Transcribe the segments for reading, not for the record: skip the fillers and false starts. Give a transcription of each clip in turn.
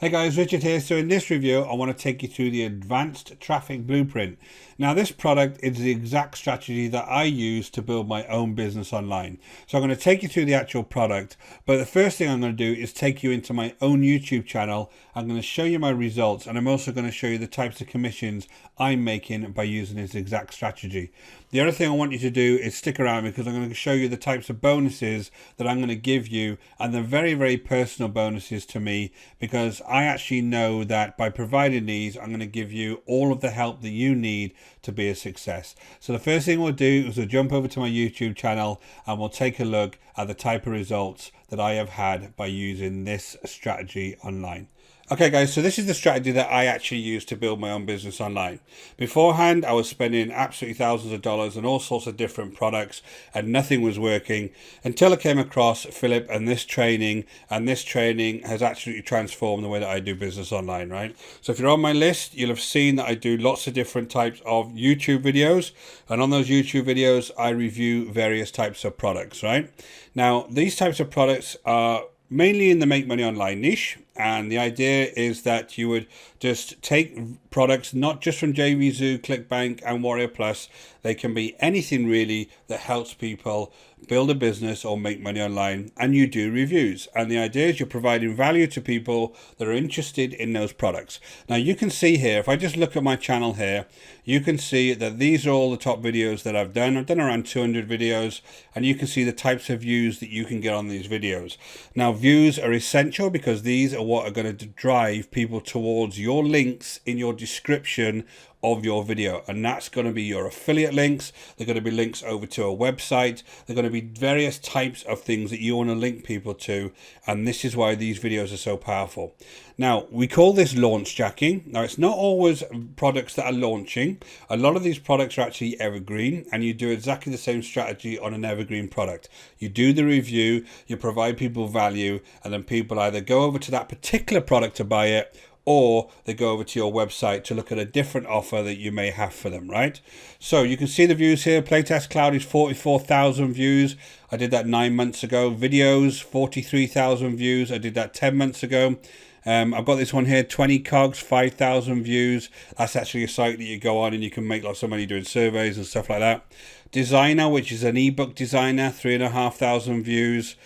Hey guys, Richard here. So in this review, I want to take you through the advanced traffic blueprint. Now this product is the exact strategy that I use to build my own business online. So I'm going to take you through the actual product, but the first thing I'm going to do is take you into my own YouTube channel. I'm going to show you my results, and I'm also going to show you the types of commissions I'm making by using this exact strategy. The other thing I want you to do is stick around because I'm going to show you the types of bonuses that I'm going to give you, and they're very, very personal bonuses to me because I actually know that by providing these, I'm going to give you all of the help that you need to be a success. So the first thing we'll do is we'll jump over to my YouTube channel and we'll take a look at the type of results that I have had by using this strategy online. Okay guys, so this is the strategy that I actually use to build my own business online. Beforehand, I was spending absolutely thousands of dollars on all sorts of different products and nothing was working until I came across Philip and this training has actually transformed the way that I do business online, right? So if you're on my list, you'll have seen that I do lots of different types of YouTube videos, and on those YouTube videos, I review various types of products, right? Now, these types of products are mainly in the make money online niche, and the idea is that you would just take products not just from JVZoo, ClickBank and Warrior Plus. They can be anything really that helps people build a business or make money online, and you do reviews. And the idea is you're providing value to people that are interested in those products. Now you can see here, if I just look at my channel here, you can see that these are all the top videos that I've done. I've done around 200 videos, and you can see the types of views that you can get on these videos. Now views are essential because these are what are going to drive people towards your links in your description of your video, and that's going to be your affiliate links. They're going to be links over to a website. They're going to be various types of things that you want to link people to, and this is why these videos are so powerful. Now we call this launch jacking. Now it's not always products that are launching. A lot of these products are actually evergreen, and you do exactly the same strategy on an evergreen product. You do the review, you provide people value, and then people either go over to that particular product to buy it, or they go over to your website to look at a different offer that you may have for them, right? So you can see the views here. Playtest Cloud is 44,000 views. I did that 9 months ago. Videos, 43,000 views. I did that 10 months ago. I've got this one here, 20 cogs, 5,000 views. That's actually a site that you go on and you can make lots of money doing surveys and stuff like that. Designer, which is an ebook designer, 3,500 views.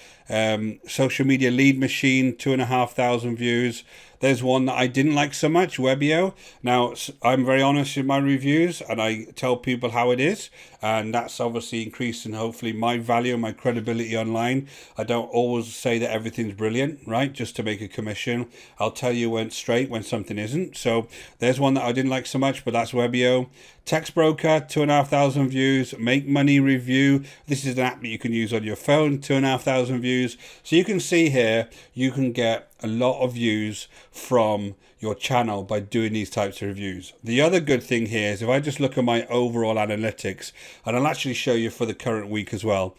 Social media lead machine, 2,500 views. There's one that I didn't like so much, Webio. Now, I'm very honest in my reviews and I tell people how it is. And that's obviously increasing, hopefully, my value and my credibility online. I don't always say that everything's brilliant, right? Just to make a commission. I'll tell you when straight when something isn't. So there's one that I didn't like so much, but that's Webio. Text Broker, 2,500 views. Make Money Review. This is an app that you can use on your phone, 2,500 views. So you can see here, you can get a lot of views from your channel by doing these types of reviews. The other good thing here is if I just look at my overall analytics, and I'll actually show you for the current week as well.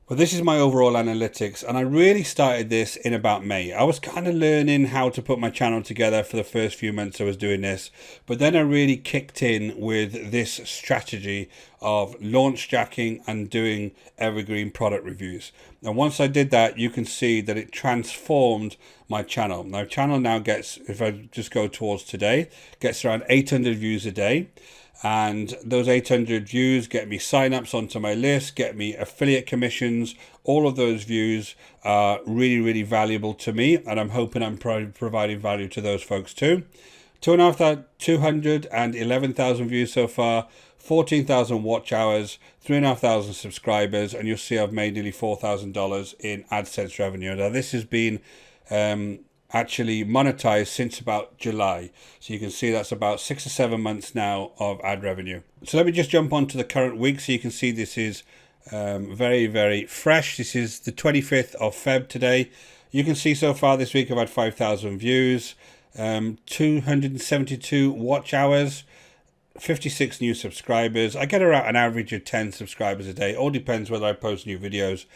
But this is my overall analytics, and I really started this in about May. I was kind of learning how to put my channel together for the first few months I was doing this, but then I really kicked in with this strategy of launch jacking and doing evergreen product reviews. And once I did that, you can see that it transformed my channel. My channel now gets, if I just go towards today, gets around 800 views a day. And those 800 views get me signups onto my list, get me affiliate commissions. All of those views are really, really valuable to me, and I'm hoping I'm providing value to those folks too. 211,000 views so far, 14,000 watch hours, 3,500 subscribers, and you'll see I've made nearly $4,000 in AdSense revenue. Now this has been actually monetized since about July. So you can see that's about 6 or 7 months now of ad revenue. So let me just jump on to the current week so you can see this is very, very fresh. This is the 25th of Feb today. You can see so far this week I've had 5,000 views, 272 watch hours, 56 new subscribers. I get around an average of 10 subscribers a day. All depends whether I post new videos.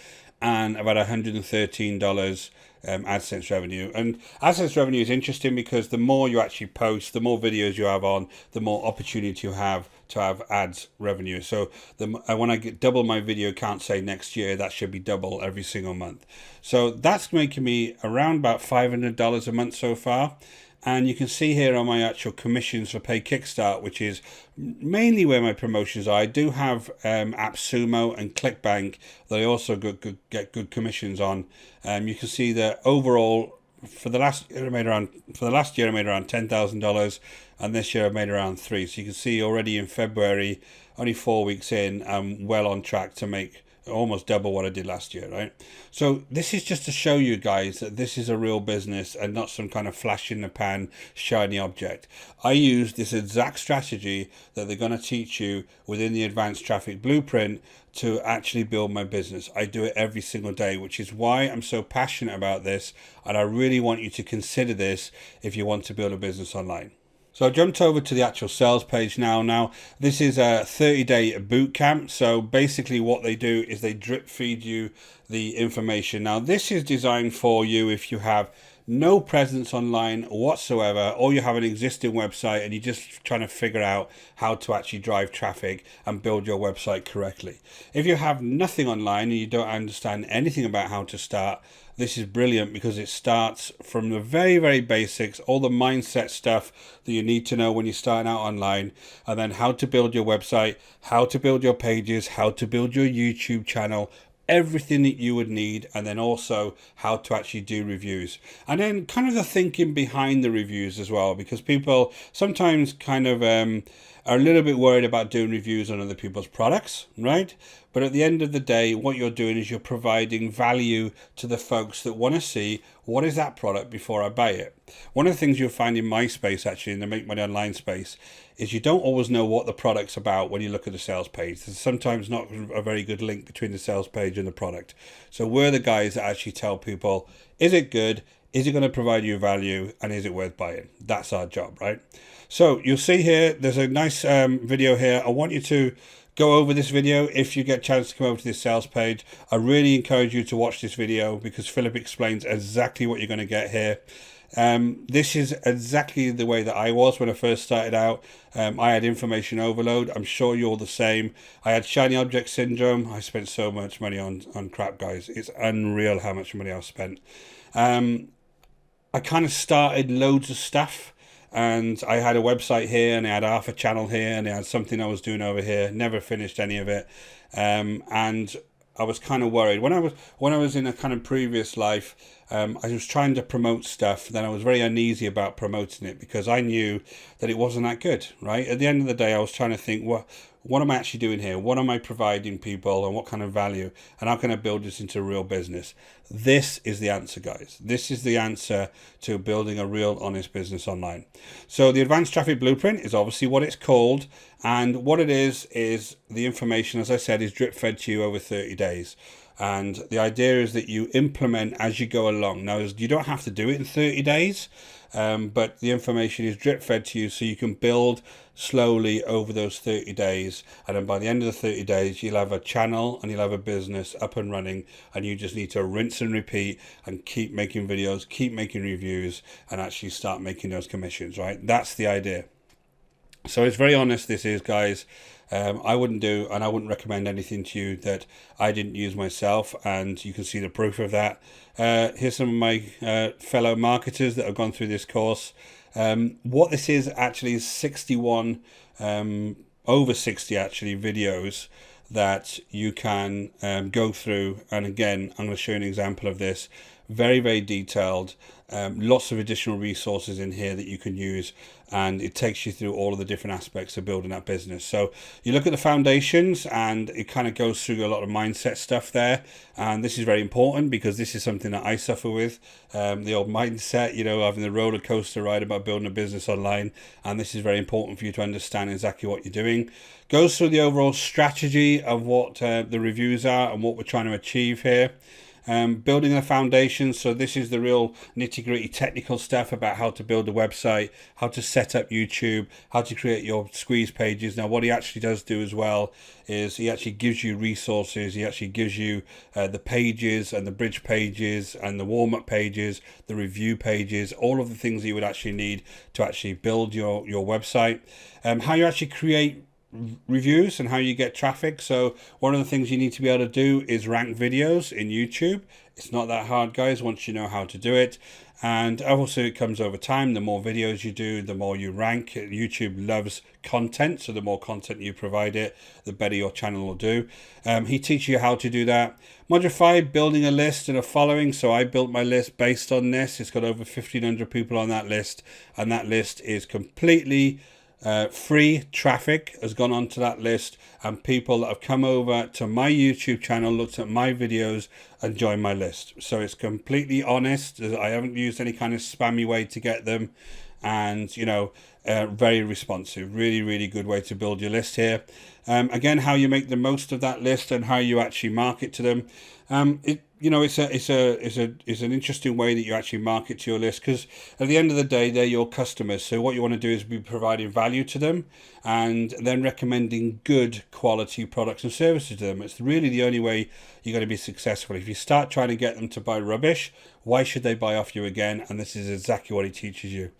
And about $113 AdSense revenue. And AdSense revenue is interesting because the more you actually post, the more videos you have on, the more opportunity you have to have ads revenue. So when I get double my video count, say next year, that should be double every single month. So that's making me around about $500 a month so far. And you can see here on my actual commissions for Pay Kickstart, which is mainly where my promotions are. I do have AppSumo and ClickBank that I also get good commissions on. You can see that overall for the last year I made around $10,000, and this year I've made around $3,000. So you can see already in February, only 4 weeks in, I'm well on track to make almost double what I did last year, right? So this is just to show you guys that this is a real business and not some kind of flash in the pan shiny object. I use this exact strategy that they're going to teach you within the Advanced Traffic Blueprint to actually build my business. I do it every single day, which is why I'm so passionate about this, and I really want you to consider this if you want to build a business online. So I jumped over to the actual sales page now. Now, this is a 30-day boot camp. So basically what they do is they drip feed you the information. Now, this is designed for you if you have no presence online whatsoever, or you have an existing website and you're just trying to figure out how to actually drive traffic and build your website correctly. If you have nothing online and you don't understand anything about how to start, this is brilliant because it starts from the very, very basics, all the mindset stuff that you need to know when you're starting out online, and then how to build your website, how to build your pages, how to build your YouTube channel, everything that you would need, and then also how to actually do reviews, and then kind of the thinking behind the reviews as well, because people sometimes kind of are a little bit worried about doing reviews on other people's products, right? But at the end of the day, what you're doing is you're providing value to the folks that want to see what is that product before I buy it. One of the things you'll find in my space, actually, in the Make Money Online space, is you don't always know what the product's about when you look at the sales page. There's sometimes not a very good link between the sales page and the product. So we're the guys that actually tell people, is it good? Is it going to provide you value? And is it worth buying? That's our job, right? So you'll see here, there's a nice video here. I want you to go over this video if you get a chance to come over to this sales page. I really encourage you to watch this video because Philip explains exactly what you're going to get here. This is exactly the way that I was when I first started out. I had information overload. I'm sure you're the same. I had shiny object syndrome. I spent so much money on crap, guys. It's unreal how much money I've spent. I kind of started loads of stuff. And I had a website here, and I had half a channel here, and I had something I was doing over here. Never finished any of it, and I was kind of worried when I was in a kind of previous life. I was trying to promote stuff. Then I was very uneasy about promoting it because I knew that it wasn't that good. Right at the end of the day, I was trying to think, what am I actually doing here? What am I providing people, and what kind of value? And how can I build this into a real business? This is the answer, guys. This is the answer to building a real, honest business online. So the Advanced Traffic Blueprint is obviously what it's called. And what it is the information, as I said, is drip fed to you over 30 days. And the idea is that you implement as you go along. Now, you don't have to do it in 30 days. But the information is drip fed to you so you can build slowly over those 30 days. And then by the end of the 30 days, you'll have a channel and you'll have a business up and running. And you just need to rinse and repeat and keep making videos, keep making reviews, and actually start making those commissions, right? That's the idea. So it's very honest, this is, guys. I wouldn't do, and I wouldn't recommend anything to you that I didn't use myself, and you can see the proof of that. Here's some of my fellow marketers that have gone through this course. What this is actually is 61, over 60 actually, videos that you can go through. And again, I'm going to show you an example of this. Very, very detailed. Lots of additional resources in here that you can use, and it takes you through all of the different aspects of building that business. So you look at the foundations, and it kind of goes through a lot of mindset stuff there, and this is very important because this is something that I suffer with, the old mindset, you know, having the roller coaster ride about building a business online, and this is very important for you to understand exactly what you're doing. Goes through the overall strategy of what the reviews are and what we're trying to achieve here. Building a foundation. So this is the real nitty-gritty technical stuff about how to build a website, how to set up YouTube, how to create your squeeze pages. Now, what he actually does do as well is he actually gives you resources. He actually gives you the pages and the bridge pages and the warm-up pages, the review pages, all of the things that you would actually need to actually build your website. How you actually create reviews and how you get traffic. So one of the things you need to be able to do is rank videos in YouTube. It's not that hard, guys, once you know how to do it. And also it comes over time. The more videos you do, the more you rank. YouTube loves content, so the more content you provide it, the better your channel will do. He teaches you how to do that. Module 5, building a list and a following. So I built my list based on this. It's got over 1,500 people on that list, and that list is completely free. Traffic has gone onto that list, and people that have come over to my YouTube channel, looked at my videos and joined my list. So it's completely honest. I haven't used any kind of spammy way to get them, and you know, very responsive. Really good way to build your list here. Again, how you make the most of that list and how you actually market to them. It's an interesting way that you actually market to your list, because at the end of the day, they're your customers. So what you want to do is be providing value to them and then recommending good quality products and services to them. It's really the only way you're going to be successful. If you start trying to get them to buy rubbish, why should they buy off you again? And this is exactly what he teaches you.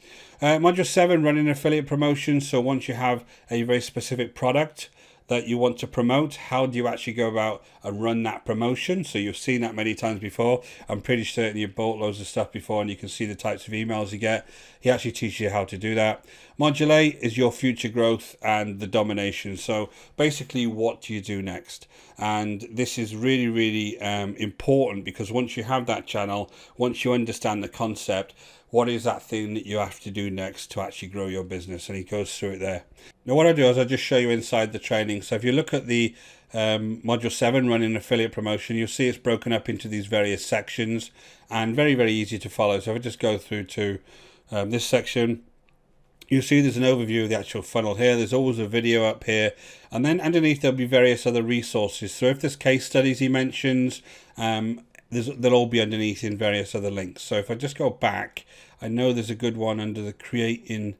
Module 7, running affiliate promotions. So once you have a very specific product that you want to promote, how do you actually go about and run that promotion? So you've seen that many times before. I'm pretty certain you've bought loads of stuff before, and you can see the types of emails you get. He actually teaches you how to do that. Module 8 is your future growth and the domination. So basically, what do you do next? And this is really important, because once you have that channel, once you understand the concept, what is that thing that you have to do next to actually grow your business? And he goes through it there. Now what I do is I just show you inside the training. So if you look at the module 7, running affiliate promotion, you'll see it's broken up into these various sections, and very easy to follow. So if I just go through to this section, you see there's an overview of the actual funnel here. There's always a video up here, and then underneath there'll be various other resources. So if there's case studies he mentions, they'll all be underneath in various other links. So if I just go back, I know there's a good one under the creating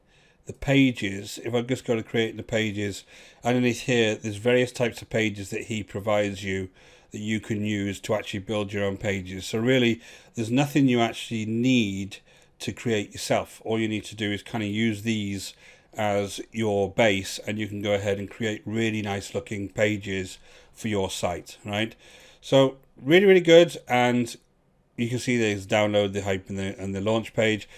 the pages. If I just go to create the pages, underneath here there's various types of pages that he provides you that you can use to actually build your own pages. So really there's nothing you actually need to create yourself. All you need to do is kind of use these as your base, and you can go ahead and create really nice looking pages for your site, right? So really good. And you can see there's download, the hype, and the launch page,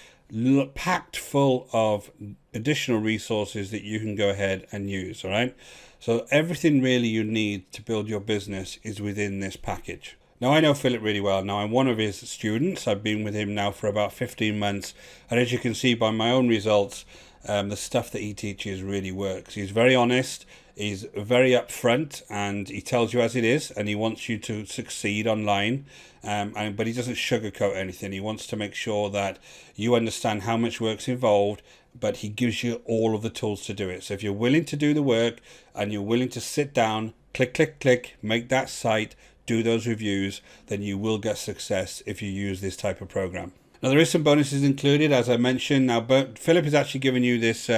packed full of additional resources that you can go ahead and use. All right, so everything really you need to build your business is within this package. Now I know Philip really well. Now I'm one of his students. I've been with him now for about 15 months, and as you can see by my own results, the stuff that he teaches really works. He's very honest, he's very upfront, and he tells you as it is, and he wants you to succeed online. But he doesn't sugarcoat anything. He wants to make sure that you understand how much work's involved, but he gives you all of the tools to do it. So if you're willing to do the work and you're willing to sit down, click, make that site, do those reviews, then you will get success if you use this type of program. Now there is some bonuses included, as I mentioned. Now Philip has actually given you this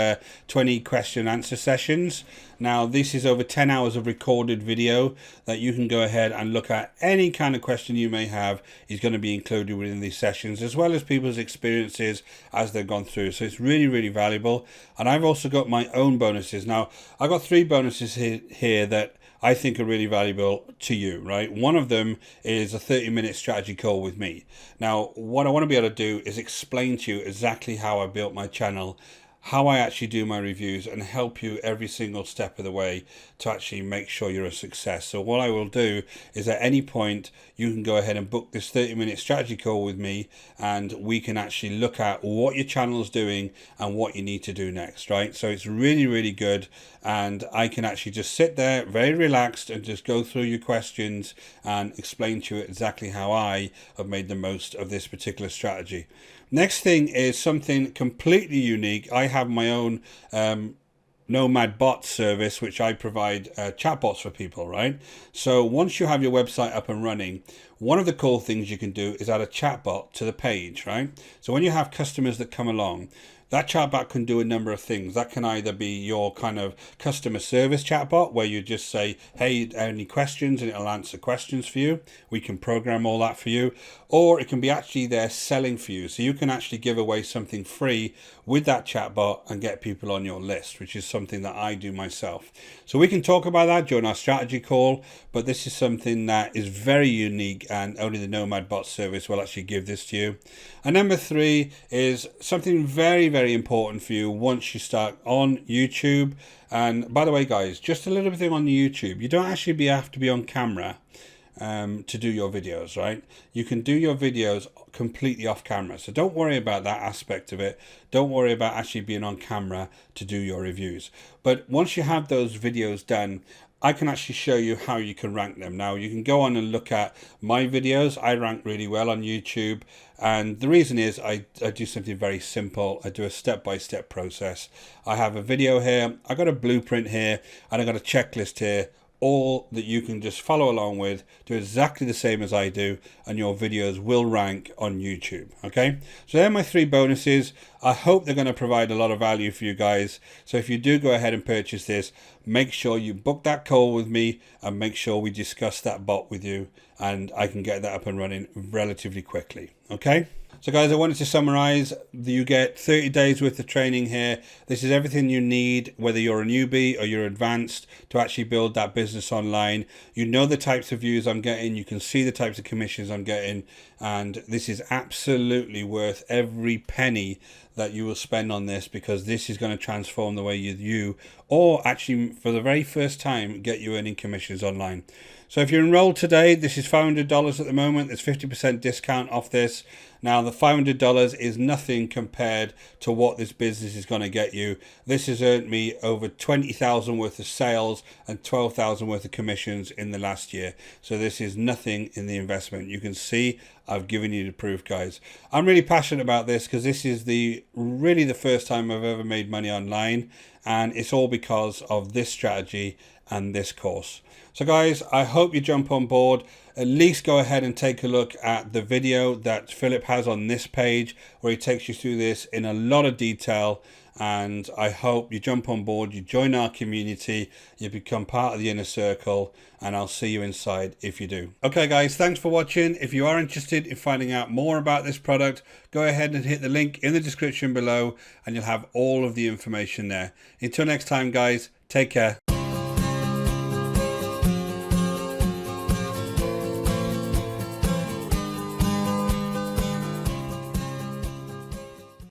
20 question answer sessions. Now this is over 10 hours of recorded video that you can go ahead and look at any kind of question you may have. Is going to be included within these sessions, as well as people's experiences as they've gone through. So it's really valuable. And I've also got my own bonuses. Now I've got 3 bonuses here that I think are really valuable to you, right? One of them is a 30-minute strategy call with me. Now, what I want to be able to do is explain to you exactly how I built my channel, how I actually do my reviews, and help you every single step of the way to actually make sure you're a success. So what I will do is at any point you can go ahead and book this 30-minute strategy call with me, and we can actually look at what your channel is doing and what you need to do next, right? So it's really good, and I can actually just sit there very relaxed and just go through your questions and explain to you exactly how I have made the most of this particular strategy. Next thing is something completely unique. I have my own Nomad bot service, which I provide chatbots for people, right? So once you have your website up and running, one of the cool things you can do is add a chatbot to the page, right? So when you have customers that come along, that chatbot can do a number of things. That can either be your kind of customer service chatbot where you just say, hey, any questions, and it'll answer questions for you. We can program all that for you. Or it can be actually there selling for you. So you can actually give away something free with that chatbot and get people on your list, which is something that I do myself. So we can talk about that during our strategy call, but this is something that is very unique and only the Nomad bot service will actually give this to you. And number 3 is something very, very important for you once you start on YouTube. And by the way, guys, just a little bit on the YouTube, you don't actually have to be on camera to do your videos, right? You can do your videos completely off camera. So don't worry about that aspect of it. Don't worry about actually being on camera to do your reviews. But once you have those videos done, I can actually show you how you can rank them. Now you can go on and look at my videos. I rank really well on YouTube, and the reason is I do something very simple. I do a step-by-step process. I have a video here, I got a blueprint here, and I got a checklist here, all that you can just follow along with, do exactly the same as I do, and your videos will rank on YouTube. Okay, so they're my 3 bonuses. I hope they're going to provide a lot of value for you guys. So if you do go ahead and purchase this, make sure you book that call with me and make sure we discuss that bot with you, and I can get that up and running relatively quickly. Okay, so guys, I wanted to summarize. You get 30 days worth of training here. This is everything you need, whether you're a newbie or you're advanced, to actually build that business online. You know the types of views I'm getting, you can see the types of commissions I'm getting, and this is absolutely worth every penny that you will spend on this, because this is going to transform the way you or actually for the very first time get you earning commissions online. So if you're enrolled today, this is $500 at the moment. There's 50% discount off this. Now the $500 is nothing compared to what this business is going to get you. This has earned me over 20,000 worth of sales and 12,000 worth of commissions in the last year. So this is nothing in the investment. You can see I've given you the proof, guys. I'm really passionate about this because this is really the first time I've ever made money online, and it's all because of this strategy and this course. So guys, I hope you jump on board. At least go ahead and take a look at the video that Philip has on this page, where he takes you through this in a lot of detail. And I hope you jump on board, you join our community, you become part of the inner circle, and I'll see you inside if you do. Okay guys, thanks for watching. If you are interested in finding out more about this product, go ahead and hit the link in the description below and you'll have all of the information there. Until next time guys, take care.